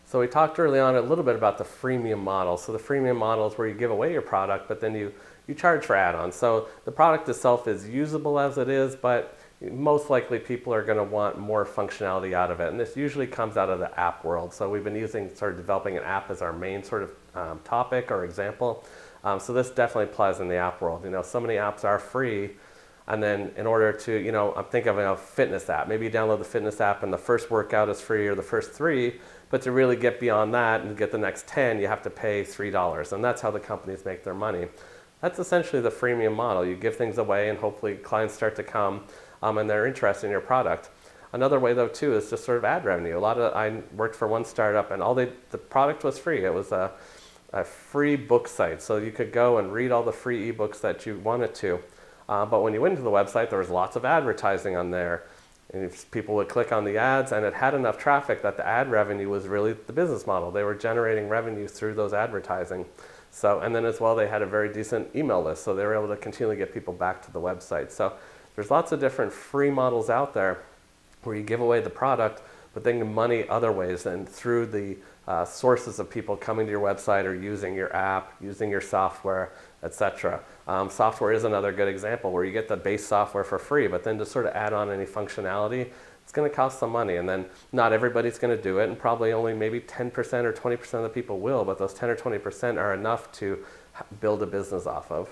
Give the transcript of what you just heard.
So we talked early on a little bit about the freemium model. So the freemium model is where you give away your product, but then you charge for add-ons. So the product itself is usable as it is, but most likely people are going to want more functionality out of it. And this usually comes out of the app world. So we've been sort of developing an app as our main sort of topic or example. So this definitely applies in the app world. So many apps are free. And then in order to, I'm thinking of a fitness app. Maybe you download the fitness app and the first workout is free or the first 3, but to really get beyond that and get the next 10, you have to pay $3. And that's how the companies make their money. That's essentially the freemium model. You give things away and hopefully clients start to come and they're interested in your product. Another way though too is just sort of ad revenue. I worked for one startup and the product was free. It was a free book site. So you could go and read all the free ebooks that you wanted to. But when you went to the website, there was lots of advertising on there. And people would click on the ads, and it had enough traffic that the ad revenue was really the business model. They were generating revenue through those advertising. So, and then as well, they had a very decent email list, so they were able to continually get people back to the website. So there's lots of different free models out there where you give away the product, but then you money other ways and through the sources of people coming to your website or using your app, using your software, etc. Software is another good example where you get the base software for free, but then to sort of add on any functionality, it's going to cost some money. And then not everybody's going to do it, and probably only maybe 10% or 20% of the people will, but those 10 or 20% are enough to build a business off of.